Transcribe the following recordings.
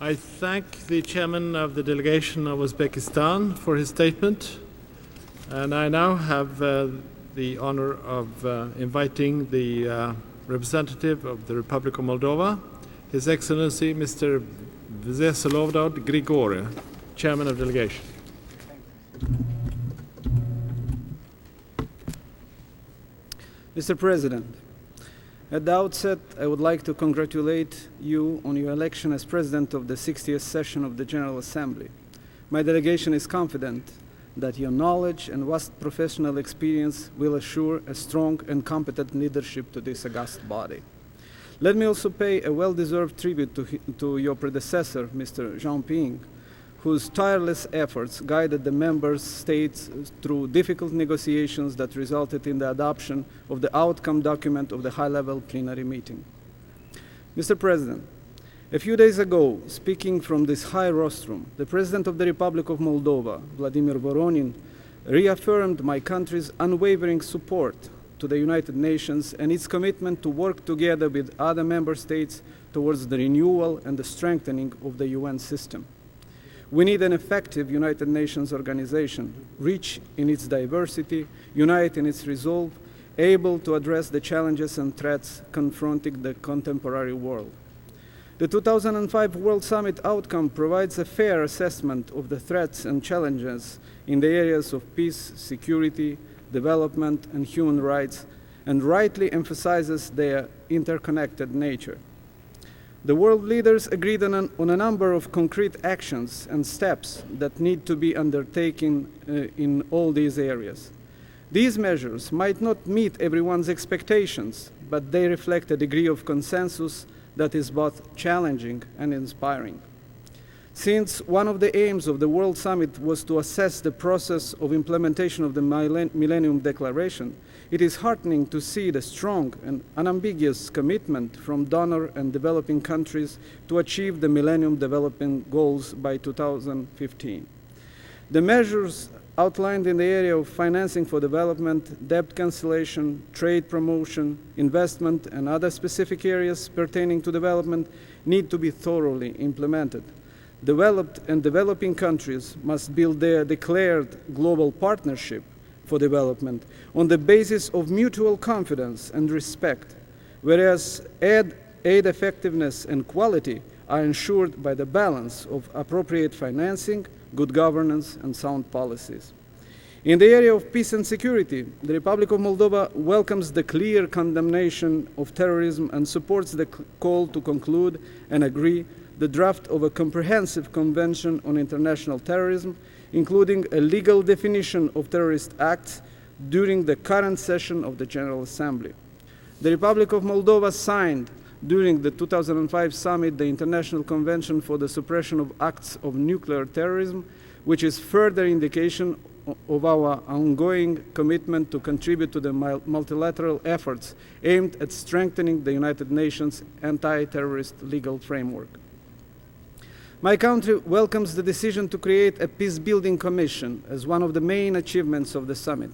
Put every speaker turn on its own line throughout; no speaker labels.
I thank the chairman of the delegation of Uzbekistan for his statement, and I now have the honor of inviting the representative of the Republic of Moldova, His Excellency Mr. Vsevolod Grigore, chairman of delegation.
Mr. President, at the outset, I would like to congratulate you on your election as President of the 60th session of the General Assembly. My delegation is confident that your knowledge and vast professional experience will assure a strong and competent leadership to this august body. Let me also pay a well-deserved tribute to your predecessor, Mr. Jinping, whose tireless efforts guided the member states through difficult negotiations that resulted in the adoption of the outcome document of the high-level plenary meeting. Mr. President, a few days ago, speaking from this high rostrum, the President of the Republic of Moldova, Vladimir Voronin, reaffirmed my country's unwavering support to the United Nations and its commitment to work together with other member states towards the renewal and the strengthening of the UN system. We need an effective United Nations organization, rich in its diversity, united in its resolve, able to address the challenges and threats confronting the contemporary world. The 2005 World Summit outcome provides a fair assessment of the threats and challenges in the areas of peace, security, development, and human rights, and rightly emphasizes their interconnected nature. The world leaders agreed on a number of concrete actions and steps that need to be undertaken in all these areas. These measures might not meet everyone's expectations, but they reflect a degree of consensus that is both challenging and inspiring. Since one of the aims of the World Summit was to assess the process of implementation of the Millennium Declaration, it is heartening to see the strong and unambiguous commitment from donor and developing countries to achieve the Millennium Development Goals by 2015. The measures outlined in the area of financing for development, debt cancellation, trade promotion, investment, and other specific areas pertaining to development need to be thoroughly implemented. Developed and developing countries must build their declared global partnership for development on the basis of mutual confidence and respect, whereas aid effectiveness and quality are ensured by the balance of appropriate financing, good governance, and sound policies. In the area of peace and security, the Republic of Moldova welcomes the clear condemnation of terrorism and supports the call to conclude and agree the draft of a comprehensive convention on international terrorism, including a legal definition of terrorist acts during the current session of the General Assembly. The Republic of Moldova signed during the 2005 summit the International Convention for the Suppression of Acts of Nuclear Terrorism, which is further indication of our ongoing commitment to contribute to the multilateral efforts aimed at strengthening the United Nations anti-terrorist legal framework. My country welcomes the decision to create a peace-building commission as one of the main achievements of the summit.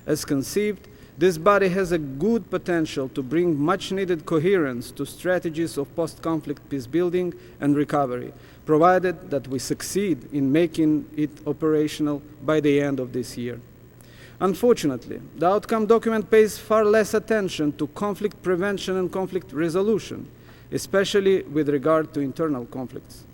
As conceived, this body has a good potential to bring much-needed coherence to strategies of post-conflict peace-building and recovery, provided that we succeed in making it operational by the end of this year. Unfortunately, the outcome document pays far less attention to conflict prevention and conflict resolution, especially with regard to internal conflicts.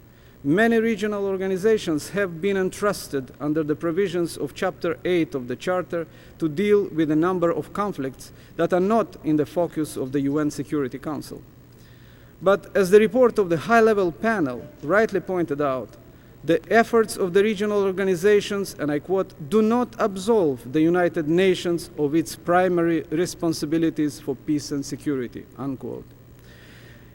Many regional organizations have been entrusted under the provisions of Chapter 8 of the Charter to deal with a number of conflicts that are not in the focus of the UN Security Council. But as the report of the high-level panel rightly pointed out, the efforts of the regional organizations, and I quote, do not absolve the United Nations of its primary responsibilities for peace and security, unquote.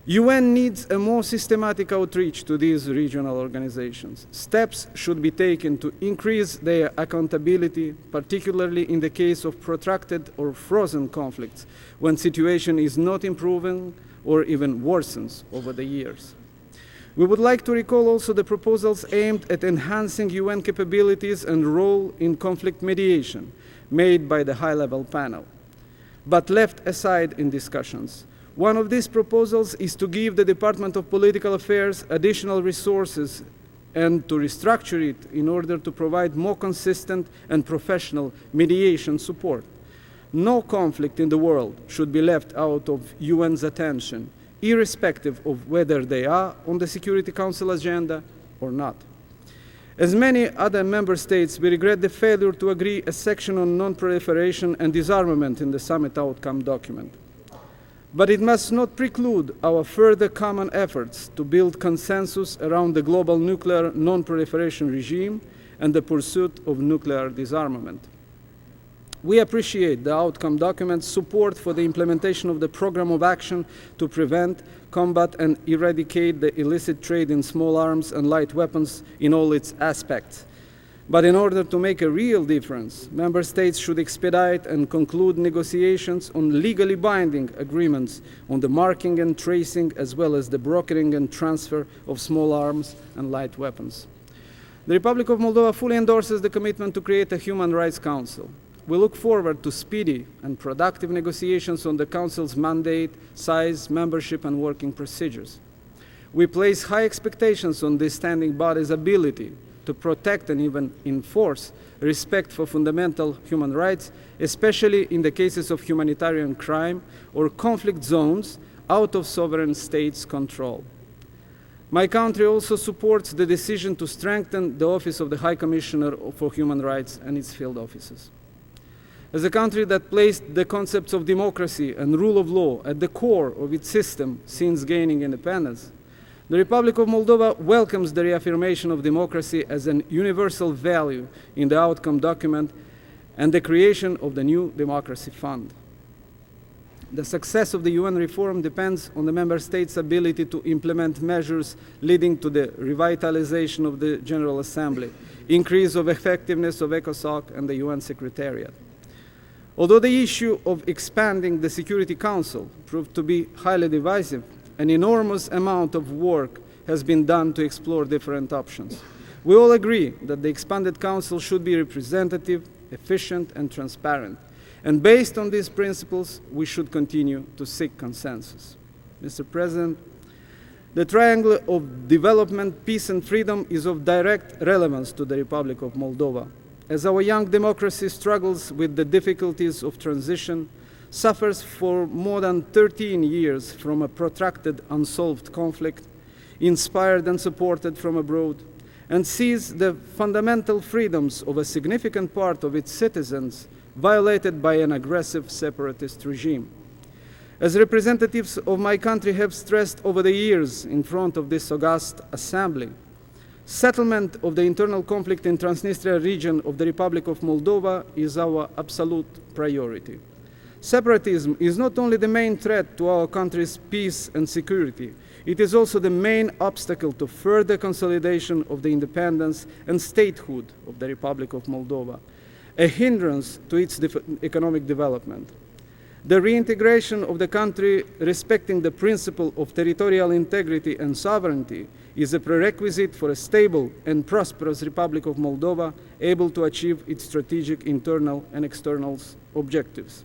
UN needs a more systematic outreach to these regional organizations. Steps should be taken to increase their accountability, particularly in the case of protracted or frozen conflicts, when situation is not improving or even worsens over the years. We would like to recall also the proposals aimed at enhancing UN capabilities and role in conflict mediation made by the high-level panel, but left aside in discussions. One of these proposals is to give the Department of Political Affairs additional resources and to restructure it in order to provide more consistent and professional mediation support. No conflict in the world should be left out of UN's attention, irrespective of whether they are on the Security Council agenda or not. As many other member states, we regret the failure to agree a section on non-proliferation and disarmament in the summit outcome document. But it must not preclude our further common efforts to build consensus around the global nuclear non-proliferation regime and the pursuit of nuclear disarmament. We appreciate the outcome document's support for the implementation of the program of action to prevent, combat, and eradicate the illicit trade in small arms and light weapons in all its aspects. But in order to make a real difference, member states should expedite and conclude negotiations on legally binding agreements on the marking and tracing, as well as the brokering and transfer of small arms and light weapons. The Republic of Moldova fully endorses the commitment to create a Human Rights Council. We look forward to speedy and productive negotiations on the Council's mandate, size, membership, and working procedures. We place high expectations on this standing body's ability to protect and even enforce respect for fundamental human rights, especially in the cases of humanitarian crime or conflict zones out of sovereign states' control. My country also supports the decision to strengthen the Office of the High Commissioner for Human Rights and its field offices. As a country that placed the concepts of democracy and rule of law at the core of its system since gaining independence, the Republic of Moldova welcomes the reaffirmation of democracy as an universal value in the outcome document and the creation of the new Democracy Fund. The success of the UN reform depends on the member states' ability to implement measures leading to the revitalization of the General Assembly, increase of effectiveness of ECOSOC and the UN Secretariat. Although the issue of expanding the Security Council proved to be highly divisive, an enormous amount of work has been done to explore different options. We all agree that the expanded Council should be representative, efficient, and transparent. And based on these principles, we should continue to seek consensus. Mr. President, the triangle of development, peace, and freedom is of direct relevance to the Republic of Moldova. As our young democracy struggles with the difficulties of transition, suffers for more than 13 years from a protracted unsolved conflict, inspired and supported from abroad, and sees the fundamental freedoms of a significant part of its citizens violated by an aggressive separatist regime. As representatives of my country have stressed over the years in front of this august assembly, settlement of the internal conflict in Transnistria region of the Republic of Moldova is our absolute priority. Separatism is not only the main threat to our country's peace and security, it is also the main obstacle to further consolidation of the independence and statehood of the Republic of Moldova, a hindrance to its economic development. The reintegration of the country respecting the principle of territorial integrity and sovereignty is a prerequisite for a stable and prosperous Republic of Moldova able to achieve its strategic internal and external objectives.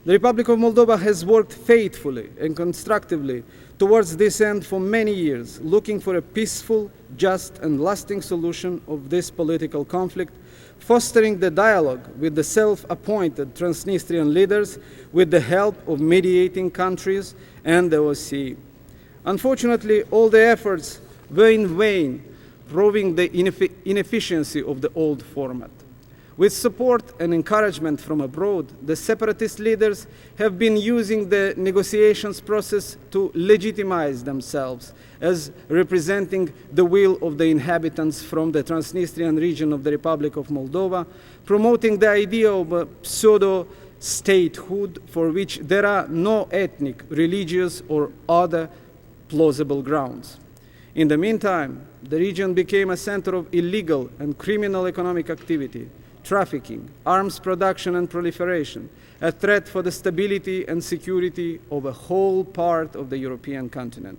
The Republic of Moldova has worked faithfully and constructively towards this end for many years, looking for a peaceful, just, and lasting solution of this political conflict, fostering the dialogue with the self-appointed Transnistrian leaders with the help of mediating countries and the OSCE. Unfortunately, all the efforts were in vain, proving the inefficiency of the old format. With support and encouragement from abroad, the separatist leaders have been using the negotiations process to legitimize themselves as representing the will of the inhabitants from the Transnistrian region of the Republic of Moldova, promoting the idea of a pseudo-statehood for which there are no ethnic, religious, or other plausible grounds. In the meantime, the region became a center of illegal and criminal economic activity, trafficking, arms production and proliferation, a threat for the stability and security of a whole part of the European continent.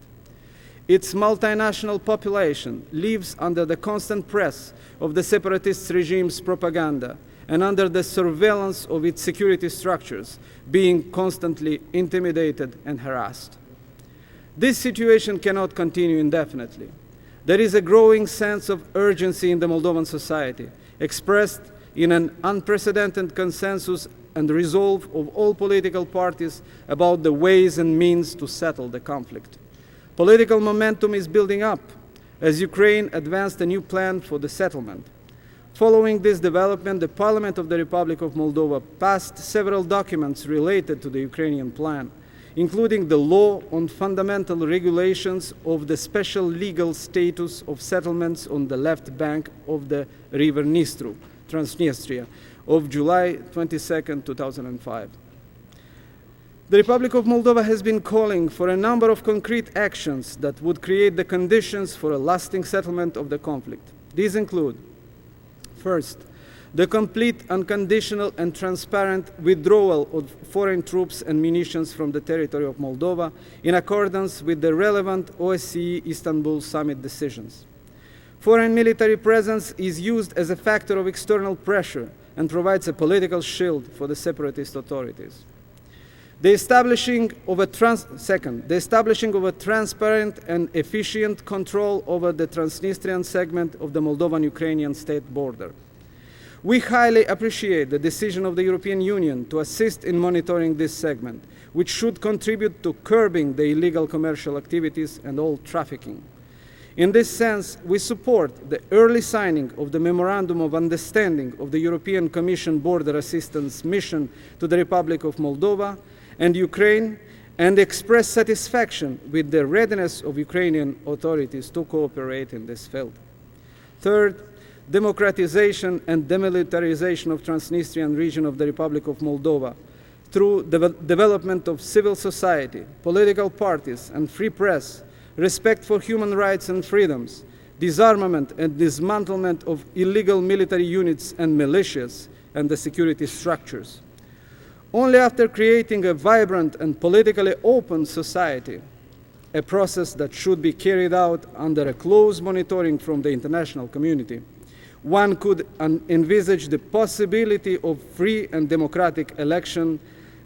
Its multinational population lives under the constant press of the separatist regime's propaganda and under the surveillance of its security structures, being constantly intimidated and harassed. This situation cannot continue indefinitely. There is a growing sense of urgency in the Moldovan society, expressed in an unprecedented consensus and resolve of all political parties about the ways and means to settle the conflict. Political momentum is building up as Ukraine advanced a new plan for the settlement. Following this development, the Parliament of the Republic of Moldova passed several documents related to the Ukrainian plan, including the law on fundamental regulations of the special legal status of settlements on the left bank of the river Nistru, Transnistria, of July 22, 2005. The Republic of Moldova has been calling for a number of concrete actions that would create the conditions for a lasting settlement of the conflict. These include: first, the complete, unconditional and transparent withdrawal of foreign troops and munitions from the territory of Moldova in accordance with the relevant OSCE Istanbul Summit decisions. Foreign military presence is used as a factor of external pressure and provides a political shield for the separatist authorities. The establishing of a transparent and efficient control over the Transnistrian segment of the Moldovan-Ukrainian state border. We highly appreciate the decision of the European Union to assist in monitoring this segment, which should contribute to curbing the illegal commercial activities and all trafficking. In this sense, we support the early signing of the Memorandum of Understanding of the European Commission Border Assistance Mission to the Republic of Moldova and Ukraine, and express satisfaction with the readiness of Ukrainian authorities to cooperate in this field. Third, democratization and demilitarization of Transnistrian region of the Republic of Moldova through the development of civil society, political parties and free press, respect for human rights and freedoms, disarmament and dismantlement of illegal military units and militias and the security structures. Only after creating a vibrant and politically open society, a process that should be carried out under a close monitoring from the international community, one could envisage the possibility of free and democratic election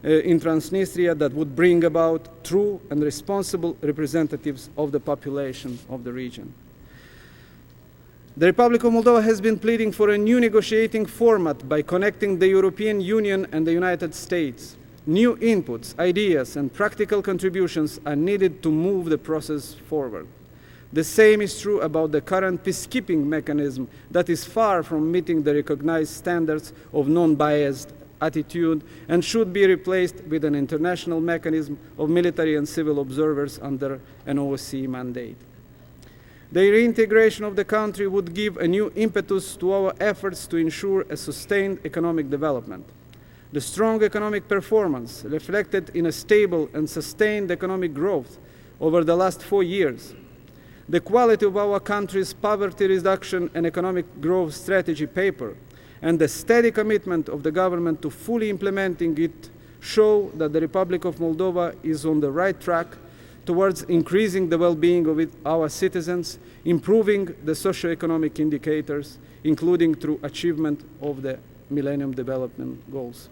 in Transnistria that would bring about true and responsible representatives of the population of the region. The Republic of Moldova has been pleading for a new negotiating format by connecting the European Union and the United States. New inputs, ideas, and practical contributions are needed to move the process forward. The same is true about the current peacekeeping mechanism that is far from meeting the recognized standards of non-biased attitude and should be replaced with an international mechanism of military and civil observers under an OSCE mandate. The reintegration of the country would give a new impetus to our efforts to ensure a sustained economic development. The strong economic performance reflected in a stable and sustained economic growth over the last 4 years, the quality of our country's poverty reduction and economic growth strategy paper, and the steady commitment of the government to fully implementing it show that the Republic of Moldova is on the right track towards increasing the well-being of our citizens, improving the socio-economic indicators, including through achievement of the Millennium Development Goals.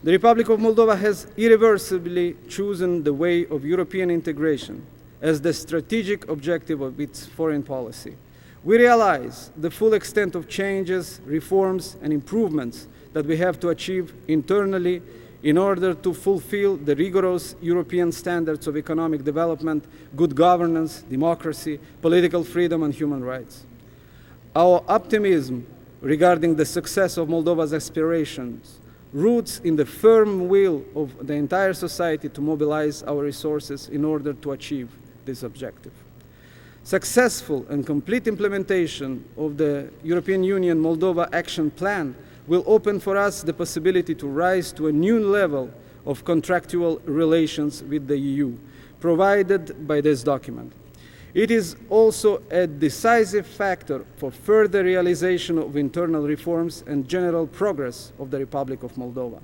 The Republic of Moldova has irreversibly chosen the way of European integration as the strategic objective of its foreign policy. We realize the full extent of changes, reforms, and improvements that we have to achieve internally in order to fulfill the rigorous European standards of economic development, good governance, democracy, political freedom, and human rights. Our optimism regarding the success of Moldova's aspirations roots in the firm will of the entire society to mobilize our resources in order to achieve this objective. Successful and complete implementation of the European Union Moldova Action Plan will open for us the possibility to rise to a new level of contractual relations with the EU, provided by this document. It is also a decisive factor for further realization of internal reforms and general progress of the Republic of Moldova.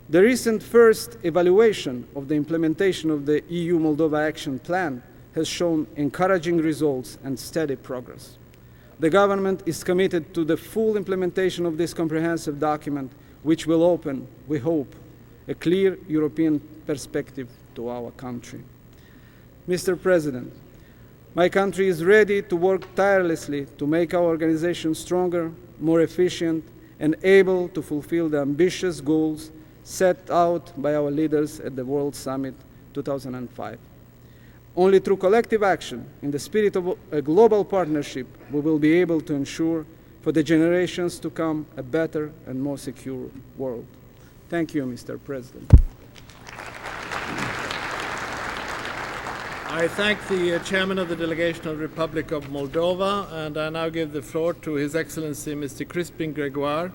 The recent first evaluation of the implementation of the EU Moldova Action Plan has shown encouraging results and steady progress. The government is committed to the full implementation of this comprehensive document, which will open, we hope, a clear European perspective to our country. Mr. President, my country is ready to work tirelessly to make our organization stronger, more efficient, and able to fulfill the ambitious goals set out by our leaders at the World Summit 2005. Only through collective action, in the spirit of a global partnership, we will be able to ensure for the generations to come a better and more secure world. Thank you, Mr. President.
I thank the Chairman of the Delegation of the Republic of Moldova, and I now give the floor to His Excellency Mr. Crispin Gregoire.